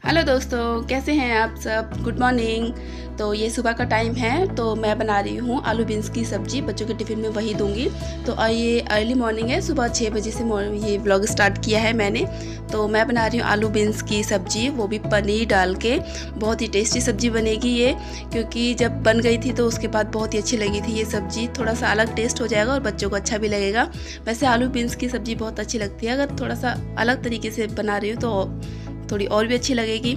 Hello दोस्तों, कैसे हैं आप सब। Good morning. तो ये सुबह का टाइम है, तो मैं बना रही हूँ आलू बीन्स की सब्ज़ी। बच्चों के टिफ़िन में वही दूंगी। तो ये अर्ली मॉर्निंग है, सुबह 6 बजे से ये व्लॉग स्टार्ट किया है मैंने। तो मैं बना रही हूँ आलू बीन्स की सब्ज़ी, वो भी पनीर डाल के। बहुत ही टेस्टी सब्ज़ी बनेगी ये, क्योंकि जब बन गई थी तो उसके बाद बहुत ही अच्छी लगी थी ये सब्ज़ी। थोड़ा सा अलग टेस्ट हो जाएगा और बच्चों को अच्छा भी लगेगा। वैसे आलू बीन्स की सब्ज़ी बहुत अच्छी लगती है, अगर थोड़ा सा अलग तरीके से बना रही हूँ तो थोड़ी और भी अच्छी लगेगी।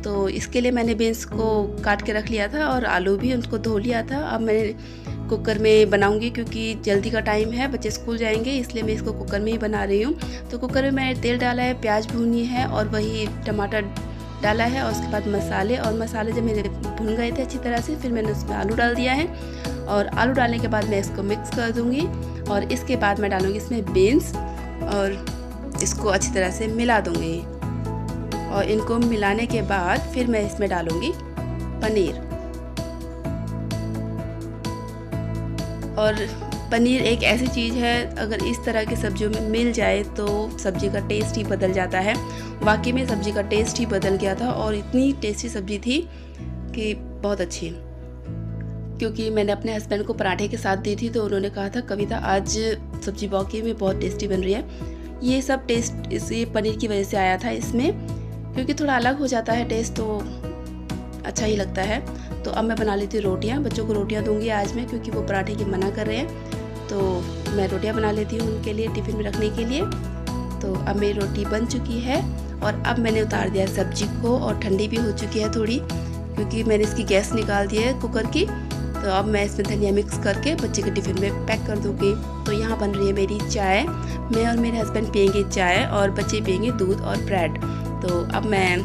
तो इसके लिए मैंने बीन्स को काट के रख लिया था और आलू भी उनको धो लिया था। अब मैं कुकर में बनाऊंगी, क्योंकि जल्दी का टाइम है, बच्चे स्कूल जाएंगे, इसलिए मैं इसको कुकर में ही बना रही हूँ। तो कुकर में मैंने तेल डाला है, प्याज भूनी है और वही टमाटर डाला है, और उसके बाद मसाले। और मसाले जब मेरे भुन गए थे अच्छी तरह से, फिर मैंने उसमें आलू डाल दिया है। और आलू डालने के बाद मैं इसको मिक्स कर दूँगी, और इसके बाद मैं डालूँगी इसमें बीन्स और इसको अच्छी तरह से मिला दूँगी। और इनको मिलाने के बाद फिर मैं इसमें डालूंगी पनीर। और पनीर एक ऐसी चीज़ है, अगर इस तरह की सब्जियों में मिल जाए तो सब्जी का टेस्ट ही बदल जाता है। वाकई में सब्जी का टेस्ट ही बदल गया था, और इतनी टेस्टी सब्जी थी कि बहुत अच्छी। क्योंकि मैंने अपने हस्बैंड को पराठे के साथ दी थी, तो उन्होंने कहा था कविता आज सब्जी वाकई में बहुत टेस्टी बन रही है। ये सब टेस्ट इसी पनीर की वजह से आया था इसमें, क्योंकि थोड़ा अलग हो जाता है टेस्ट, तो अच्छा ही लगता है। तो अब मैं बना लेती हूँ रोटियाँ। बच्चों को रोटियाँ दूंगी आज मैं, क्योंकि वो पराठे की मना कर रहे हैं। तो मैं रोटियाँ बना लेती हूँ उनके लिए, टिफ़िन में रखने के लिए। तो अब मेरी रोटी बन चुकी है, और अब मैंने उतार दिया सब्जी को, और ठंडी भी हो चुकी है थोड़ी, क्योंकि मैंने इसकी गैस निकाल दी है कुकर की। तो अब मैं इसमें धनिया मिक्स करके बच्चे के टिफ़िन में पैक कर दूँगी। तो यहाँ बन रही है मेरी चाय। मैं और मेरे हस्बैंड पियेंगे चाय, और बच्चे पियेंगे दूध और ब्रेड। तो अब मैं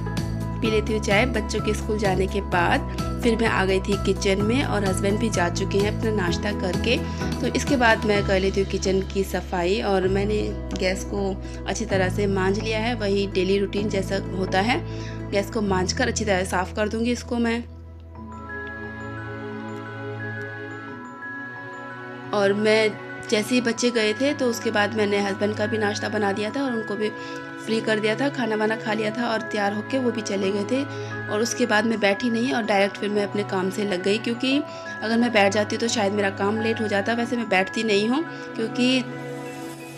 पी लेती हूँ चाय। बच्चों के स्कूल जाने के बाद फिर मैं आ गई थी किचन में, और हस्बैंड भी जा चुके हैं अपना नाश्ता करके। तो इसके बाद मैं कर लेती हूँ किचन की सफाई, और मैंने गैस को अच्छी तरह से मांज लिया है। वही डेली रूटीन जैसा होता है, गैस को मांज कर अच्छी तरह साफ़ कर दूँगी इसको मैं। और मैं जैसे ही बच्चे गए थे, तो उसके बाद मैंने हस्बैंड का भी नाश्ता बना दिया था, और उनको भी फ्री कर दिया था, खाना वाना खा लिया था, और तैयार होके वो भी चले गए थे। और उसके बाद मैं बैठी नहीं, और डायरेक्ट फिर मैं अपने काम से लग गई, क्योंकि अगर मैं बैठ जाती तो शायद मेरा काम लेट हो जाता। वैसे मैं बैठती नहीं हूँ, क्योंकि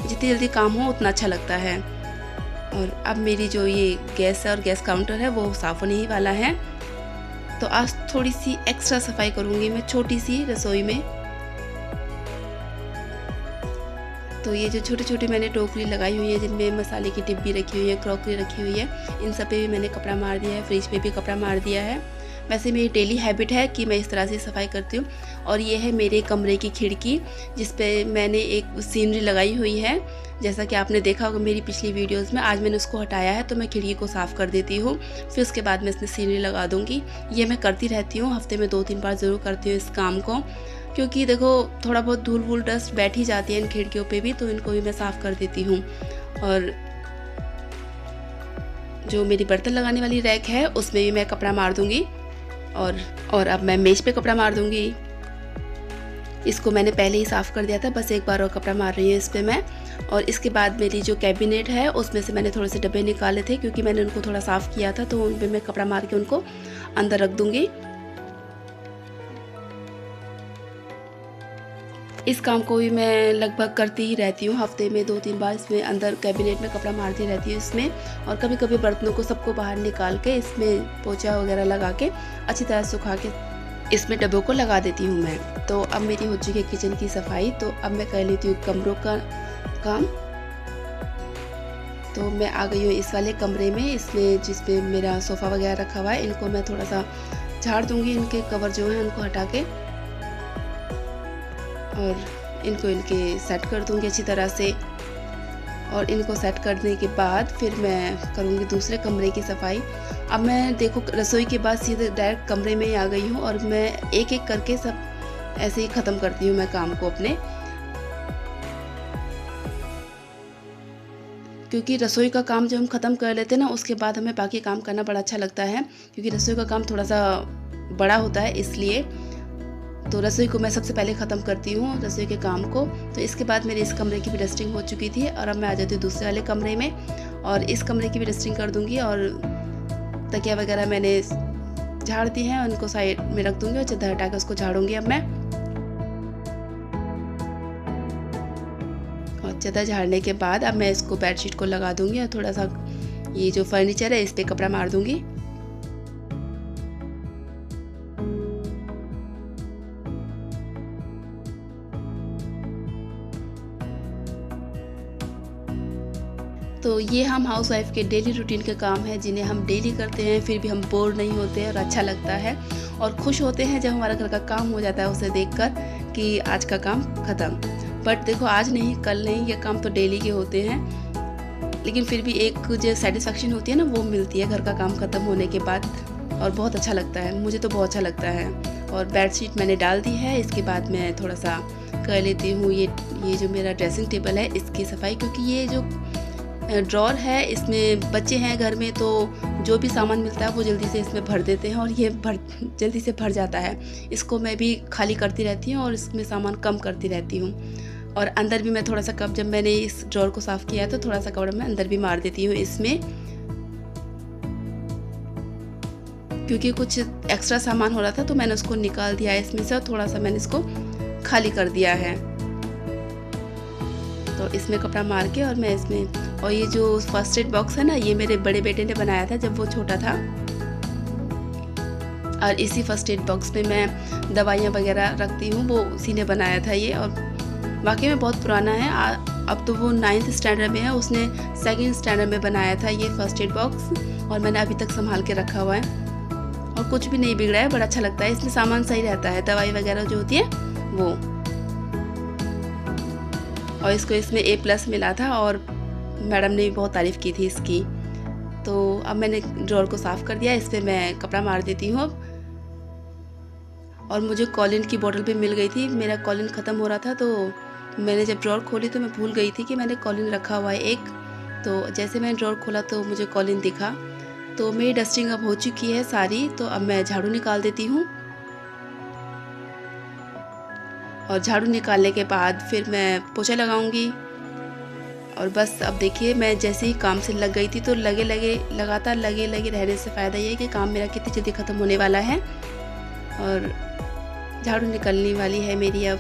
जितनी जल्दी काम हो उतना अच्छा लगता है। और अब मेरी जो ये गैस है और गैस काउंटर है, वो साफ़ होने ही वाला है। तो आज थोड़ी सी एक्स्ट्रा सफाई करूँगी मैं छोटी सी रसोई में। तो ये जो छोटी छोटी मैंने टोकरी लगाई हुई है, जिनमें मसाले की डिब्बी रखी हुई है, क्रॉकरी रखी हुई है, इन सब पे भी मैंने कपड़ा मार दिया है, फ्रिज पे भी कपड़ा मार दिया है। वैसे मेरी डेली हैबिट है कि मैं इस तरह से सफाई करती हूँ। और ये है मेरे कमरे की खिड़की, जिस पे मैंने एक सीनरी लगाई हुई है। जैसा कि आपने देखा होगा मेरी पिछली वीडियोस में, आज मैंने उसको हटाया है, तो मैं खिड़की को साफ़ कर देती हूँ। फिर उसके बाद मैं इसमें सीनरी लगा दूँगी। ये मैं करती रहती हूँ, हफ्ते में 2-3 बार ज़रूर करती हूँ इस काम को, क्योंकि देखो थोड़ा बहुत धूल वूल डस्ट बैठ ही जाती है इन खिड़कियों पे भी, तो इनको भी मैं साफ़ कर देती हूँ। और जो मेरी बर्तन लगाने वाली रैक है, उसमें भी मैं कपड़ा मार दूँगी। और अब मैं मेज पे कपड़ा मार दूँगी। इसको मैंने पहले ही साफ़ कर दिया था, बस एक बार और कपड़ा मार रही हूँ इस पर मैं। और इसके बाद मेरी जो कैबिनेट है, उसमें से मैंने थोड़े से डब्बे निकाले थे, क्योंकि मैंने उनको थोड़ा साफ़ किया था, तो उन पर मैं कपड़ा मार के उनको अंदर रख दूँगी। इस काम को भी मैं लगभग करती ही रहती हूँ, हफ्ते में 2-3 बार इसमें अंदर कैबिनेट में कपड़ा मारती रहती हूँ इसमें। और कभी कभी बर्तनों को सबको बाहर निकाल के इसमें पोछा वगैरह लगा के अच्छी तरह सुखा के इसमें डब्बों को लगा देती हूँ मैं। तो अब मेरी हो चुकी है किचन की सफाई। तो अब मैं कर लेती हूँ कमरों का काम। तो मैं आ गई हूँ इस वाले कमरे में, इसमें जिसपे मेरा सोफ़ा वगैरह रखा हुआ है। इनको मैं थोड़ा सा झाड़ दूँगी, इनके कवर जो हैं उनको हटा के, और इनके सेट कर दूँगी अच्छी तरह से। और इनको सेट करने के बाद फिर मैं करूँगी दूसरे कमरे की सफाई। अब मैं देखो रसोई के बाद सीधे डायरेक्ट कमरे में ही आ गई हूँ, और मैं एक एक करके सब ऐसे ही ख़त्म करती हूँ मैं काम को अपने। क्योंकि रसोई का काम जब हम ख़त्म कर लेते हैं ना, उसके बाद हमें बाकी काम करना बड़ा अच्छा लगता है, क्योंकि रसोई का काम थोड़ा सा बड़ा होता है इसलिए। तो रसोई को मैं सबसे पहले ख़त्म करती हूँ, रसोई के काम को। तो इसके बाद मेरे इस कमरे की भी डस्टिंग हो चुकी थी, और अब मैं आ जाती हूँ दूसरे वाले कमरे में, और इस कमरे की भी डस्टिंग कर दूँगी। और तकिया वगैरह मैंने झाड़ दी हैं, उनको साइड में रख दूँगी और चादर हटा के उसको झाड़ूंगी अब मैं। और चादर झाड़ने के बाद अब मैं इसको बेडशीट को लगा दूँगी और थोड़ा सा ये जो फर्नीचर है इस पर कपड़ा मार दूँगी। तो ये हम हाउसवाइफ के डेली रूटीन के काम हैं जिन्हें हम डेली करते हैं, फिर भी हम बोर नहीं होते और अच्छा लगता है और खुश होते हैं जब हमारा घर का काम हो जाता है उसे देखकर कि आज का काम ख़त्म। बट देखो आज नहीं कल नहीं, ये काम तो डेली के होते हैं, लेकिन फिर भी एक जो सेटिस्फेक्शन होती है ना वो मिलती है घर का काम ख़त्म होने के बाद और बहुत अच्छा लगता है, मुझे तो बहुत अच्छा लगता है। और बेडशीट मैंने डाल दी है, इसके बाद मैं थोड़ा सा कर लेती हूँ ये जो मेरा ड्रेसिंग टेबल है इसकी सफाई, क्योंकि ये जो ड्रॉर है इसमें बच्चे हैं घर में तो जो भी सामान मिलता है वो जल्दी से इसमें भर देते हैं और ये जल्दी से भर जाता है। इसको मैं भी खाली करती रहती हूँ और इसमें सामान कम करती रहती हूँ। और अंदर भी मैं थोड़ा सा जब मैंने इस ड्रॉर को साफ़ किया तो थोड़ा सा कपड़ा मैं अंदर भी मार देती हूँ इसमें, क्योंकि कुछ एक्स्ट्रा सामान हो रहा था तो मैंने उसको निकाल दिया है इसमें से और थोड़ा सा मैंने इसको खाली कर दिया है। तो इसमें कपड़ा मार के और मैं इसमें, और ये जो फर्स्ट एड बॉक्स है ना ये मेरे बड़े बेटे ने बनाया था जब वो छोटा था, और इसी फर्स्ट एड बॉक्स में मैं दवाइयाँ वगैरह रखती हूँ, वो उसी ने बनाया था ये। और वाकई में बहुत पुराना है, अब तो वो 9th स्टैंडर्ड में है, उसने 2nd स्टैंडर्ड में बनाया था ये फर्स्ट एड बॉक्स और मैंने अभी तक संभाल के रखा हुआ है और कुछ भी नहीं बिगड़ा है, बड़ा अच्छा लगता है। इसमें सामान सही रहता है, दवाई वगैरह जो होती है वो। और इसको इसमें A+ मिला था और मैडम ने भी बहुत तारीफ़ की थी इसकी। तो अब मैंने ड्रॉर को साफ़ कर दिया, इस पर मैं कपड़ा मार देती हूँ अब। और मुझे कॉलिन की बोतल भी मिल गई थी, मेरा कॉलिन ख़त्म हो रहा था तो मैंने जब ड्रॉर खोली तो मैं भूल गई थी कि मैंने कॉलिन रखा हुआ है एक। तो जैसे मैंने ड्रॉर खोला तो मुझे कॉलिन दिखा। तो मेरी डस्टिंग अब हो चुकी है सारी, तो अब मैं झाड़ू निकाल देती हूँ। और झाड़ू निकालने के बाद फिर मैं पोछा लगाऊंगी। और बस अब देखिए मैं जैसे ही काम से लग गई थी तो लगातार लगे रहने से फ़ायदा ये है कि काम मेरा कितनी जल्दी ख़त्म होने वाला है। और झाड़ू निकलने वाली है मेरी अब।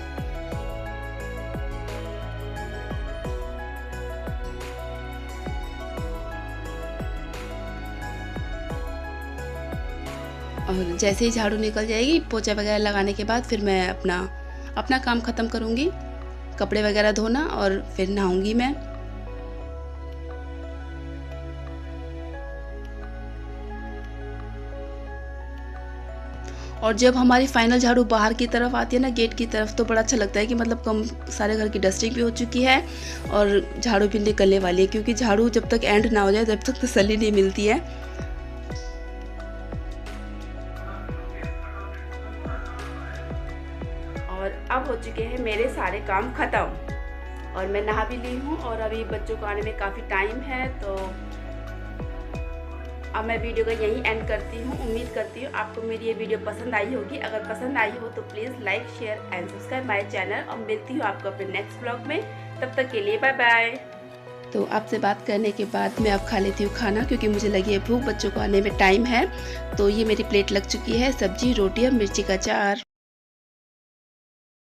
और जैसे ही झाड़ू निकल जाएगी पोछा वगैरह लगाने के बाद फिर मैं अपना काम ख़त्म करूँगी, कपड़े वगैरह धोना, और फिर नहाऊंगी मैं। और जब हमारी फाइनल झाड़ू बाहर की तरफ आती है ना, गेट की तरफ, तो बड़ा अच्छा लगता है कि मतलब कम सारे घर की डस्टिंग भी हो चुकी है और झाड़ू भी निकलने वाली है, क्योंकि झाड़ू जब तक एंड ना हो जाए तब तक तसल्ली नहीं मिलती है। और अब हो चुके हैं मेरे सारे काम ख़त्म और मैं नहा भी ली हूँ और अभी बच्चों को आने में काफ़ी टाइम है। तो अब मैं वीडियो को यहीं एंड करती हूँ। उम्मीद करती हूँ आपको मेरी ये वीडियो पसंद आई होगी। अगर पसंद आई हो तो please like share and subscribe my channel, और मिलती हूँ आपको अपने नेक्स्ट ब्लॉग में। तब तक के लिए बाय बाय। तो आपसे बात करने के बाद मैं अब खा लेती हूँ खाना, क्योंकि मुझे लगी है भूख, बच्चों को आने में टाइम है। तो ये मेरी प्लेट लग चुकी है, सब्जी, रोटी और मिर्ची का अचार।